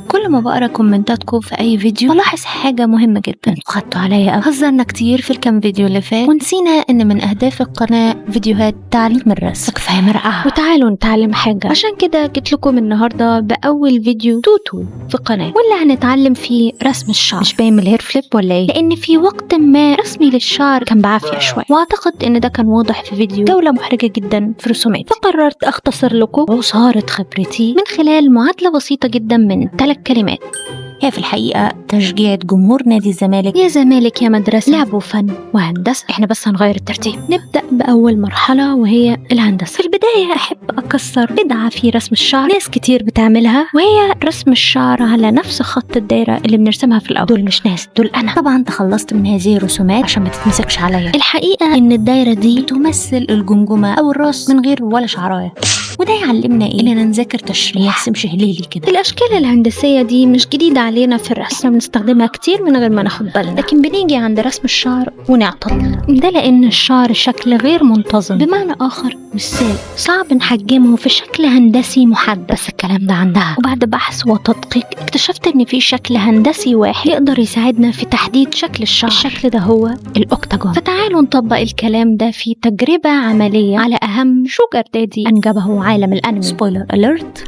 كل ما بقرا كومنتاتكم في اي فيديو بلاحظ حاجه مهمه جدا. انتوا خدتوا عليا أوي. هزرنا كتير في الكام فيديو اللي فات ونسينا ان من اهداف القناه فيديوهات تعليم الرسم. كفايه مرقعه وتعالوا نتعلم حاجه. عشان كده جيت لكم النهارده باول فيديو توتو في القناه، واللي هنتعلم فيه رسم الشعر. مش باين من الهير فليب ولا ايه؟ لان في وقت ما رسمي للشعر كان بعافيه شويه، واعتقد ان ده كان واضح في فيديو جوله محرجه جدا في رسوماتي، فقررت اختصر لكم عصاره خبرتي من خلال معادله بسيطه جدا من 3 كلمات. هي في الحقيقة تشجيع جمهور نادي الزمالك. يا زمالك يا مدرسة، لعب وفن وهندسة. احنا بس هنغير الترتيب. نبدأ بأول مرحلة وهي الهندسة. في البداية أحب أكسر بدعة في رسم الشعر ناس كتير بتعملها، وهي رسم الشعر على نفس خط الدايرة اللي بنرسمها في الأول. دول مش ناس، دول أنا. طبعا تخلصت من هذه الرسومات عشان ما تتمسكش عليا. الحقيقة إن الدايرة دي تمثل الجمجمة أو الراس من غير ولا شعراية، وده يعلمنا ايه؟ اننا نذاكر تشريح سمش هليلي كده. الاشكال الهندسيه دي مش جديده علينا في الرسم، بنستخدمها كتير من غير ما ناخد بالنا، لكن بنيجي عند رسم الشعر ونعطل. ده لان الشعر شكل غير منتظم، بمعنى اخر مش ثابت، صعب نحجمه في شكل هندسي محدد. بس الكلام ده عندها، وبعد بحث وتدقيق اكتشفت ان في شكل هندسي واحد يقدر يساعدنا في تحديد شكل الشعر. الشكل ده هو الاوكتاجون. فتعالوا نطبق الكلام ده في تجربه عمليه على اهم شوجر دادي انجبه عالم الانمي. سبويلر اليرت.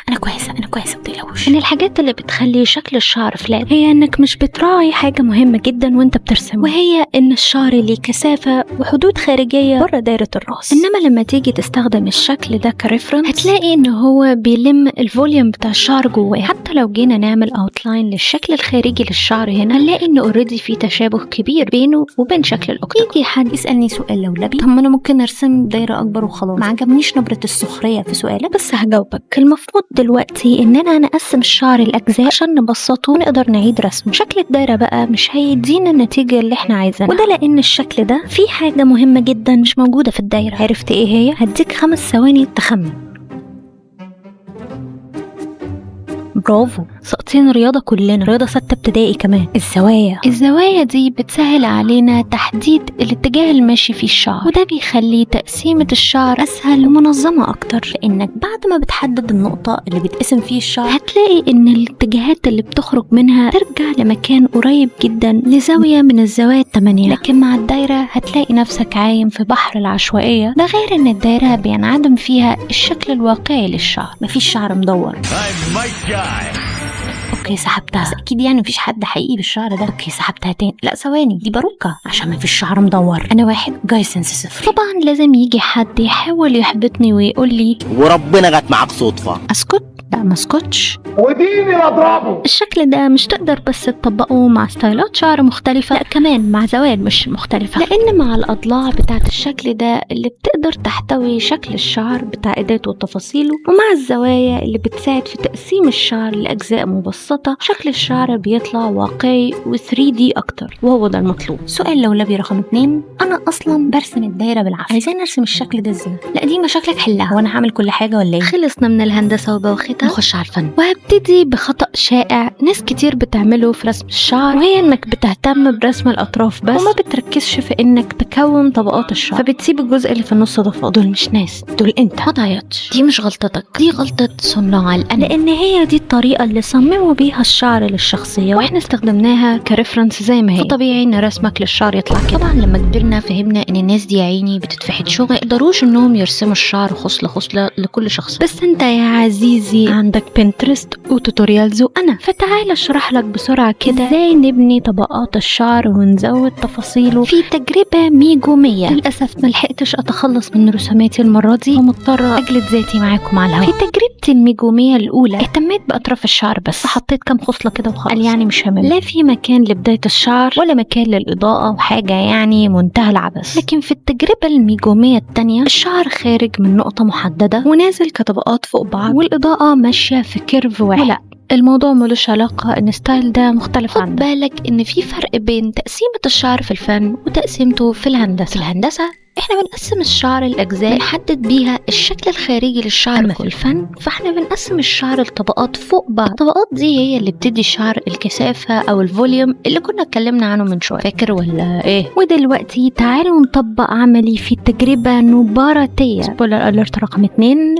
انا كويسه متقلقوش. من الحاجات اللي بتخلي شكل الشعر فلات هي انك مش بتراعي حاجه مهمه جدا وانت بترسم، وهي ان الشعر ليه كثافه وحدود خارجيه بره دايره الراس. انما لما تيجي تستخدم الشكل ده كريفرنس هتلاقي ان هو بيلم الفوليوم بتاع الشعر جواه. حتى لو جينا نعمل اوتلاين للشكل الخارجي للشعر هنا هنلاقي ان اوريدي في تشابه كبير بينه وبين شكل الاوكتاجون. يجي حد يسالني سؤال لولبي، طب ما انا ممكن ارسم دايره اكبر وخلاص. ما عجبنيش نبره السخريه في سؤالك، بس هجاوبك. المفروض دلوقتي اننا نقسم الشعر لاجزاء عشان نبسطه ونقدر نعيد رسمه. شكل الدايره بقى مش هيدينا النتيجه اللي احنا عايزينها، وده لان الشكل ده فيه حاجه مهمه جدا مش موجوده في الدايره. عرفت ايه هي؟ هديك 5 ثواني تخمن. برافو، ساقطين رياضة كلنا، رياضة 6 ابتدائي كمان. الزوايا دي بتسهل علينا تحديد الاتجاه الماشي فيه الشعر، وده بيخلي تقسيمة الشعر أسهل ومنظمة أكتر، لأنك بعد ما بتحدد النقطة اللي بتقسم فيه الشعر هتلاقي إن الاتجاهات اللي بتخرج منها ترجع لمكان قريب جدا لزاوية من الزوايا 8، لكن مع الدايرة هتلاقي نفسك عايم في بحر العشوائية. ده غير إن الدايرة بينعدم فيها الشكل الواقعي للشعر، مفيش شعر مدور. اوكي سحبتها، بس اكيد يعني مفيش حد حقيقي بالشعر ده. اوكي سحبتها تاني. لا ثواني، دي باروكه عشان مفيش شعر مدور. انا 1 جاي سنس 0. طبعا لازم يجي حد يحاول يحبطني ويقول لي وربنا جت معاك صدفه. اسكت؟ لا ما اسكتش، وديني اضربه. الشكل ده مش تقدر بس تطبقه مع ستايلات شعر مختلفة، لا كمان مع زوايا مش مختلفة، لأن مع الأضلاع بتاعت الشكل ده اللي بتقدر تحتوي شكل الشعر بتعقيداته وتفاصيله، ومع الزوايا اللي بتساعد في تقسيم الشعر لأجزاء مبسطة، شكل الشعر بيطلع واقعي و3D أكتر، وهو ده المطلوب. سؤال لولبي رقم 2، أنا أصلا برسم الدايرة بالعافية، عايزين نرسم الشكل ده ازاي؟ لا دي مشاكلك حلها، وأنا هعمل كل حاجة ولا ايه؟ خلصنا من الهندسة وبوختها، نخش على الفن. وهبتدي بخطأ شائع ناس كتير بتعمله في رسم الشعر، وهي انك بتهتم برسم الاطراف بس وما بتركزش في انك تكون طبقات الشعر، فبتسيب الجزء اللي في النص ده فاضي. دول مش ناس، دول انت. ما تعيطش، دي مش غلطتك، دي غلطة صناع الانمي، لان هي دي الطريقة اللي صمموا بيها الشعر للشخصية واحنا استخدمناها كريفرنس زي ما هي، فطبيعي ان رسمك للشعر يطلع كده. طبعا لما كبرنا فهمنا ان الناس دي يا عيني بتتفحت شغل، ما يقدروش انهم يرسموا الشعر خصلة لكل شخص. بس انت يا عزيزي عندك بنترست وتوتوريالز وانا، فتعال اشرح لك بسرعه كده ازاي نبني طبقات الشعر ونزود تفاصيله في تجربه ميجوميه. للاسف ملحقتش اتخلص من رسوماتي المره دي ومضطره اجلد ذاتي معاكم على الهواء. في تجربتي الميجوميه الاولى اهتميت باطراف الشعر بس، حطيت كام خصله كده وخلاص، قال يعني مش همم، لا في مكان لبدايه الشعر ولا مكان للاضاءه، وحاجه يعني منتهى العبث. لكن في التجربه الميجوميه الثانيه الشعر خارج من نقطه محدده ونازل كطبقات فوق بعض، والاضاءه ماشيه في كيرف واحد. ولا الموضوع ملوش علاقة ان ستايل ده مختلف عنه. خد بالك ان في فرق بين تقسيمة الشعر في الفن وتقسيمته في الهندسة. في الهندسة احنا بنقسم الشعر الاجزاء بنحدد بيها الشكل الخارجي للشعر. اما في الفن فاحنا بنقسم الشعر لطبقات فوق بعض. الطبقات دي هي اللي بتدي الشعر الكثافة او الفوليوم اللي كنا اتكلمنا عنه من شوية، فاكر ولا ايه؟ ودلوقتي تعالوا نطبق عملي في تجربة نباراتية. سبويلر اليرت رقم 2.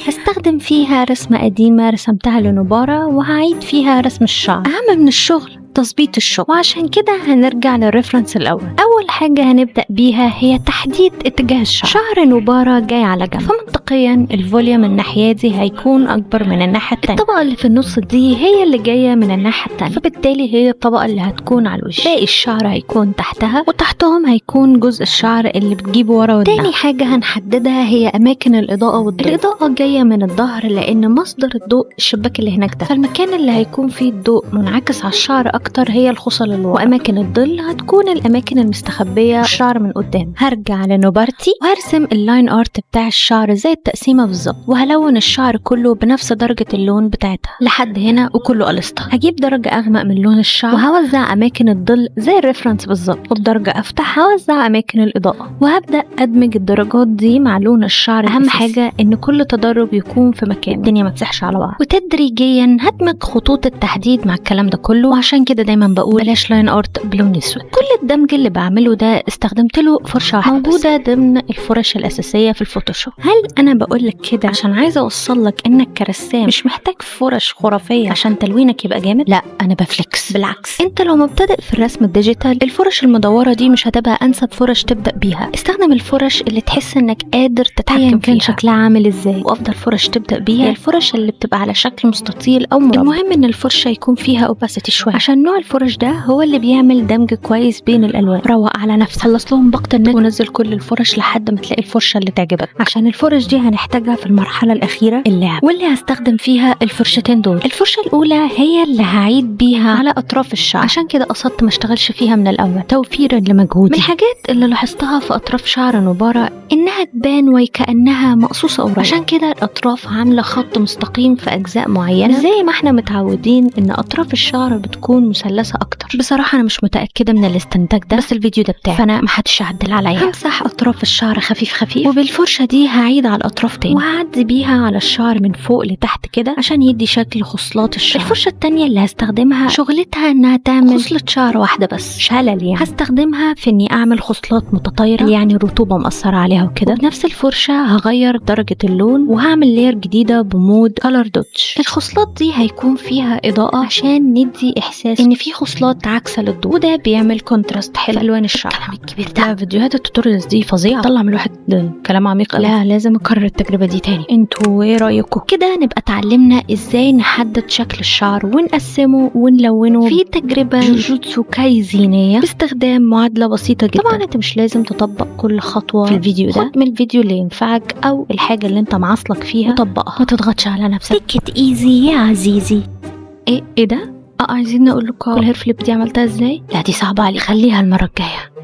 هستخدم فيها رسمة قديمة رسمتها لنبارة، وهعيد فيها رسم الشعر. أهم من الشغل تظبيط الشغل، وعشان كده هنرجع للريفرنس الأول. أول حاجة هنبدأ بيها هي تحديد اتجاه الشعر. شعر نبارة جاي على جنب، فمنطقيا الفوليوم الناحية دي هيكون أكبر من الناحية التانية. الطبقة اللي في النص دي هي اللي جاية من الناحية التانية، فبالتالي هي الطبقة اللي هتكون على الوش. باقي الشعر هيكون تحتها، وتحتهم هيكون جزء الشعر اللي بتجيبه ورا ودنها. تاني حاجة هنحددها هي أماكن الإضاءة والضوء. الإضاءة جاية من الظهر لأن مصدر الضوء الشباك اللي هناك ده، فالمكان اللي هيكون فيه الضوء منعكس على الشعر أكتر هي الخصل اللي ورا. وأماكن الظل هتكون الأماكن المستخبية الشعر من قدام. هرجع لنبارتي وهرسم اللاين ارت بتاع الشعر زي التقسيمة بالظبط، وهلون الشعر كله بنفس درجة اللون بتاعتها لحد هنا وكله قلصته. هجيب درجة أغمق من لون الشعر وهوزع أماكن الظل زي الريفرنس بالظبط، وبدرجة أفتح هوزع أماكن الإضاءة، وهبدأ أدمج الدرجات دي مع لون الشعر. أهم حاجة إن كل تدرج يكون في مكان، الدنيا ما تسحش على بعض. وتدريجيا هدمج خطوط التحديد مع الكلام ده كله، وعشان كده دايما بقول بلاش لاين ارت بلون اسود. كل الدمج اللي بعمله ده استخدمت له فرشه واحده موجوده ضمن الفرش الاساسيه في الفوتوشوب. هل انا بقول لك كده عشان عايزه اوصل لك انك كرسام مش محتاج فرش خرافيه عشان تلوينك يبقى جامد؟ لا، انا بفلكس. بالعكس، انت لو مبتدئ في الرسم الديجيتال الفرش المدوره دي مش هتبقى انسب فرش تبدا بيها. استخدم الفرش اللي تحس انك قادر تتحكم فيها، شكلها عامل ازاي. وافضل فرش تبدا بيها هي الفرش اللي بتبقى على شكل مستطيل او مربع. المهم ان الفرشه يكون فيها اوباسيتي شويه، عشان نوع الفرش ده هو اللي بيعمل دمج كويس بين الالوان. روق على نفسك، خلص لهم باقة النت ونزل كل الفرش لحد ما تلاقي الفرشه اللي تعجبك، عشان الفرش دي هنحتاجها في المرحله الاخيره اللعب، واللي هستخدم فيها الفرشتين دول. الفرشه الاولى هي اللي هعيد بيها على اطراف الشعر، عشان كده قصدت ما اشتغلش فيها من الاول توفيرا لمجهودي. من الحاجات اللي لاحظتها في اطراف شعر نبارة انها تبان وكانها مقصوصه قريب، عشان كده الاطراف عامله خط مستقيم في اجزاء معينه، زي ما احنا متعودين ان اطراف الشعر بتكون مثلثه اكتر. بصراحه انا مش متاكده من الاستنتاج ده، بس الفيديو ده بتاعي فانا ما حدش يعدل عليا. همسح اطراف الشعر خفيف خفيف، وبالفرشه دي هعيد على الاطراف تاني، وهعدي بيها على الشعر من فوق لتحت كده عشان يدي شكل خصلات الشعر. الفرشه التانيه اللي هستخدمها شغلتها انها تعمل خصله شعر واحده بس، شلل يعني. هستخدمها في اني اعمل خصلات متطايره، يعني رطوبه مأثره عليها وكده. وبنفس الفرشه هغير درجه اللون وهعمل لير جديده بمود كولر دوتش. الخصلات دي هيكون فيها اضاءه عشان ندي احساس ان في خصلات عكسه للضوء، وده بيعمل كونتراست حلو في الوان الشعر. الكلام الكبير ده، فيديوهات التوتوريالز دي فظيعه، طلع من الواحد كلام عميق قوي. لا، لازم اكرر التجربه دي تاني. انتوا ايه رايكم؟ كده نبقى اتعلمنا ازاي نحدد شكل الشعر ونقسمه ونلونه في تجربه جوجوتسو كايزينيه باستخدام معادله بسيطه جدا. طبعا انت مش لازم تطبق كل خطوه في الفيديو ده، خد من الفيديو اللي ينفعك او الحاجه اللي انت معاصلك فيها وطبقها، ما تضغطش على نفسك. تيك ات ايزي يا عزيزي. ايه ده؟ عايزين نقول لكم الهير فليب دي عملتها ازاي؟ لا دي صعبه علي، خليها المره الجايه.